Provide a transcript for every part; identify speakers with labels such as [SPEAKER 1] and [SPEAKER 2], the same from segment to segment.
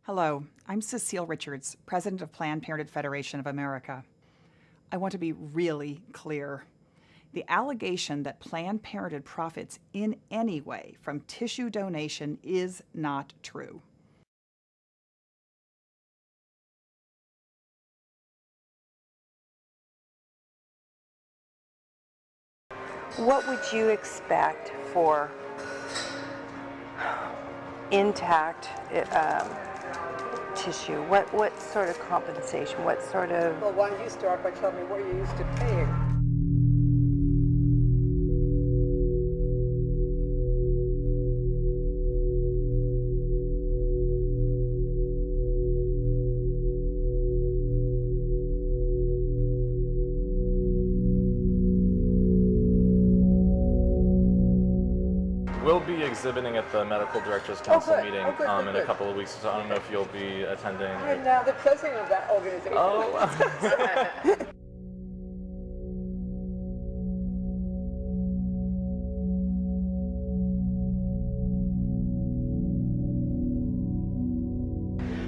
[SPEAKER 1] Hello, I'm Cecile Richards, President of Planned Parenthood Federation of America. I want to be really clear. The allegation that Planned Parenthood profits in any way from tissue donation is not true.
[SPEAKER 2] What would you expect for intact tissue? What sort of compensation? What sort of...
[SPEAKER 3] Well, why don't you start by telling me what you're used to paying?
[SPEAKER 4] We'll be exhibiting at the Medical Directors Council meeting in a couple of weeks, so I don't know if you'll be attending.
[SPEAKER 3] I'm now the president of that organization.
[SPEAKER 4] Oh.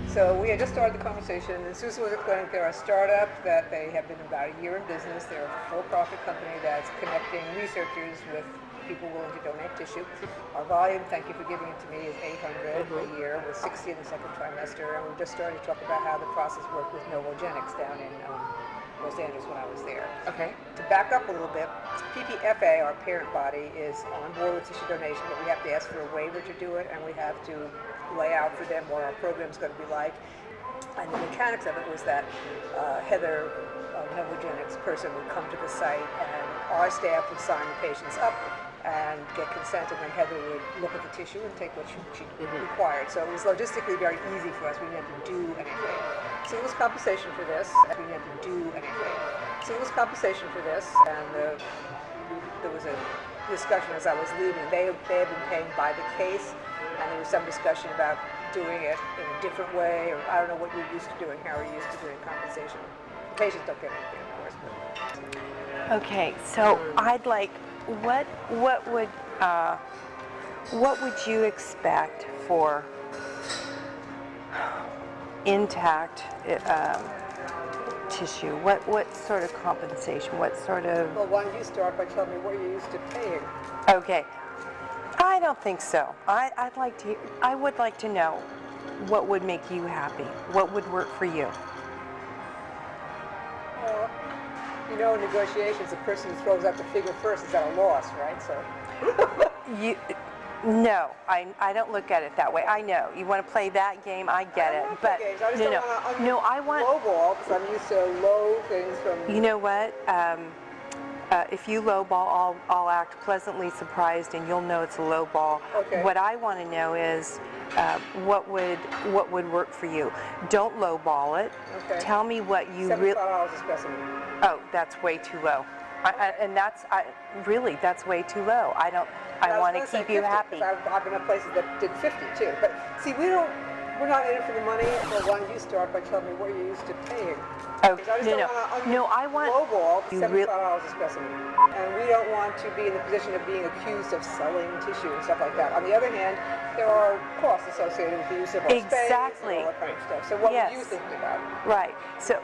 [SPEAKER 3] So we had just started the conversation, and Susan was explaining they're a startup, that they have been about a year in business. They're a for-profit company that's connecting researchers with people willing to donate tissue. Our volume, thank you for giving it to me, is 800 a year with 60 in the second trimester, and we just started to talk about how the process worked with Novogenics down in Los Angeles when I was there.
[SPEAKER 2] Okay.
[SPEAKER 3] To back up a little bit, PPFA, our parent body, is on board with tissue donation, but we have to ask for a waiver to do it, and we have to lay out for them what our program's going to be like. And the mechanics of it was that Heather, Novogenics person, would come to the site, and our staff would sign the patients up and get consent, and then Heather would look at the tissue and take what she required. So it was logistically very easy for us. We didn't have to do anything. So it was compensation for this. We didn't have to do anything. So it was compensation for this, and there was a discussion as I was leaving. They had been paying by the case, and there was some discussion about doing it in a different way, or I don't know what you're used to doing. How are you used to doing compensation? The patients don't get anything, of course. But.
[SPEAKER 2] Okay, so I'd like, what would you expect for intact tissue? What sort of compensation? What sort of...
[SPEAKER 3] Well, why don't you start by telling me what you're used to paying?
[SPEAKER 2] Okay. I don't think so. I would like to know what would make you happy. What would work for you?
[SPEAKER 3] Well, you know, in negotiations, the person who throws out the figure first is at a loss, right? So.
[SPEAKER 2] No, I don't look at it that way. I know you want to play that game. I get it, but no, I want
[SPEAKER 3] lowball because I'm used to low things from.
[SPEAKER 2] You know what? If you lowball, I'll act pleasantly surprised, and you'll know it's a lowball.
[SPEAKER 3] Okay.
[SPEAKER 2] What I want to know is what would work for you. Don't lowball it.
[SPEAKER 3] Okay.
[SPEAKER 2] Tell me what you really.
[SPEAKER 3] $75 a specimen.
[SPEAKER 2] Oh, that's way too low. And that's way too low. I want to keep you happy.
[SPEAKER 3] I've been at places that did 50 too. But see, we're not in it for the money. Well, why don't you start by telling me what you're used to paying?
[SPEAKER 2] Oh, no, I want
[SPEAKER 3] lowball $75 a specimen, and we don't want to be in the position of being accused of selling tissue and stuff like that. On the other hand, there are costs associated with the use of our space and all that kind of stuff. So what would you think about?
[SPEAKER 2] Right. So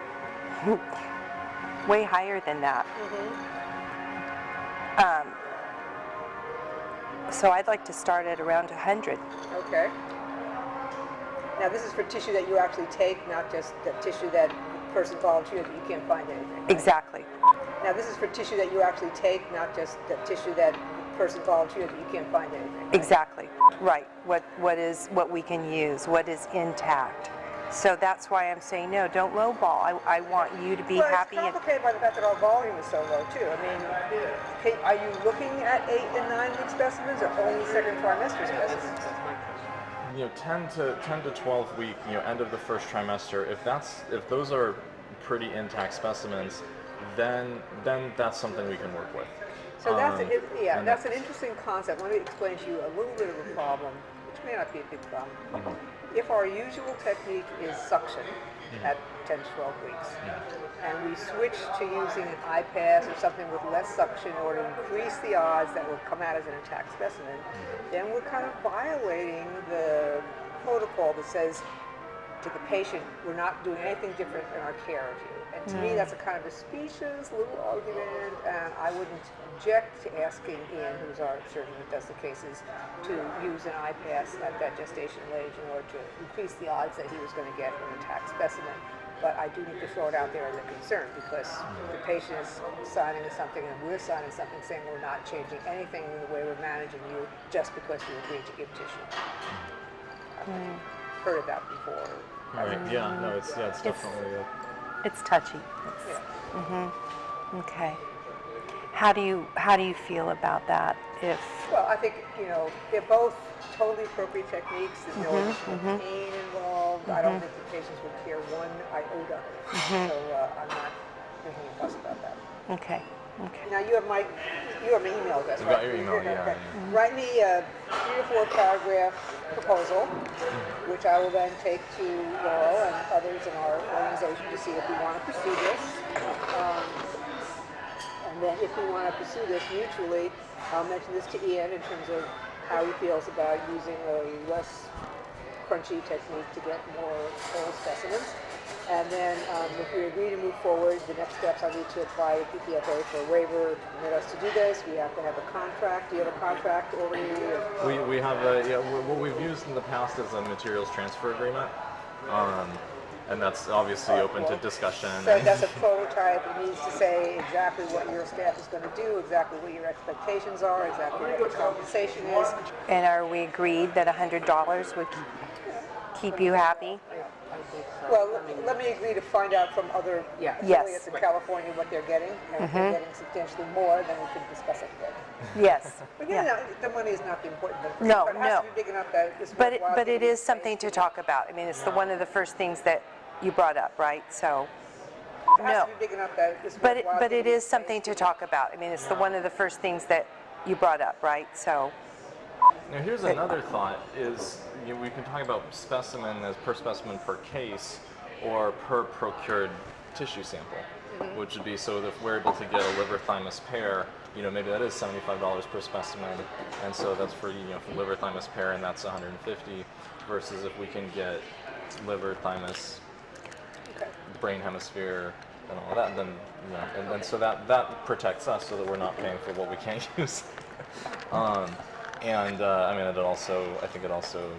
[SPEAKER 2] way higher than that. So I'd like to start at around 100.
[SPEAKER 3] Okay. Now this is for tissue that you actually take, not just the tissue that the person volunteered that you can't find anything. Right?
[SPEAKER 2] Exactly.
[SPEAKER 3] Now this is for tissue that you actually take, not just the tissue that the person volunteered that you can't find anything. Right?
[SPEAKER 2] Exactly. Right. What we can use, what is intact. So that's why I'm saying no, don't lowball. I want you to be happy.
[SPEAKER 3] It's complicated by the fact that our volume is so low too. I mean, are you looking at 8 and 9 week specimens or only second trimester specimens?
[SPEAKER 4] 10 to 12 week, end of the first trimester. If those are pretty intact specimens, then that's something we can work with.
[SPEAKER 3] So that's an interesting concept. Let me explain to you a little bit of a problem, which may not be a big problem. If our usual technique is suction at 10 to 12 weeks, and we switch to using an iPass or something with less suction in order to increase the odds that will come out as an intact specimen, then we're kind of violating the protocol that says to the patient, we're not doing anything different in our care of you. And to me, that's a kind of a specious little argument, and I wouldn't object to asking Ian, who's our surgeon that does the cases, to use an iPass at that gestational age in order to increase the odds that he was going to get an intact specimen. But I do need to throw it out there as a concern, because the patient is signing something and we're signing something saying we're not changing anything in the way we're managing you just because we agreed to give tissue. I've heard of that before.
[SPEAKER 4] Right. Yeah. No. It's definitely.
[SPEAKER 2] It's touchy.
[SPEAKER 3] Yeah.
[SPEAKER 2] Okay. How do you feel about that?
[SPEAKER 3] Well, I think they're both totally appropriate techniques. There's no additional pain involved. I don't think the patients would care one iota. So I'm not making a fuss about that.
[SPEAKER 2] Okay.
[SPEAKER 3] Now you have my email address,
[SPEAKER 4] You
[SPEAKER 3] right?
[SPEAKER 4] got your email, yeah.
[SPEAKER 3] Write me a 3 or 4 paragraph proposal, which I will then take to Laurel and others in our organization to see if we want to pursue this. And then if we want to pursue this mutually, I'll mention this to Ian in terms of how he feels about using a less crunchy technique to get more whole specimens. And then if we agree to move forward, the next steps I need to apply to PPFA for a waiver to permit us to do this. We have to have a contract. Do you have a contract already?
[SPEAKER 4] We have what we've used in the past is a materials transfer agreement. And that's obviously open to discussion.
[SPEAKER 3] So that's a prototype. It needs to say exactly what your staff is going to do, exactly what your expectations are, exactly what the compensation is.
[SPEAKER 2] And are we agreed that $100 would keep you happy?
[SPEAKER 3] Well, let me agree to find out from other affiliates in California what they're getting. And if they're getting substantially more, then we can discuss it again.
[SPEAKER 2] Yes.
[SPEAKER 3] But the money is not the important thing.
[SPEAKER 2] No,
[SPEAKER 3] It has to be big enough that it's worthwhile.
[SPEAKER 2] But it is something to talk about. I mean, it's one of the first things that you brought up, right? So,
[SPEAKER 3] It has to be big enough that it's worthwhile.
[SPEAKER 2] but it is something to talk about. I mean, it's one of the first things that you brought up, right? So.
[SPEAKER 4] Now here's another thought: is we can talk about specimen as per specimen per case, or per procured tissue sample, which would be so that if we're able to get a liver thymus pair, maybe that is $75 per specimen, and so that's for for liver thymus pair, and that's $150, versus if we can get liver thymus, brain hemisphere, and all that, then and then so that protects us so that we're not paying for what we can't use. I mean, I think it also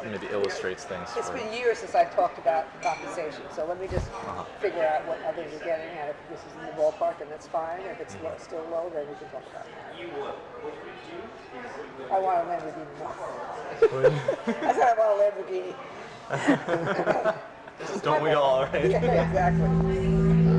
[SPEAKER 4] maybe illustrates things.
[SPEAKER 3] It's been years since I talked about compensation, so let me just figure out what others are getting, and if this is in the ballpark, then that's fine. If it's still low, then we can talk about it. I want a Lamborghini. I said I want a Lamborghini.
[SPEAKER 4] Don't we all, right?
[SPEAKER 3] Yeah, exactly.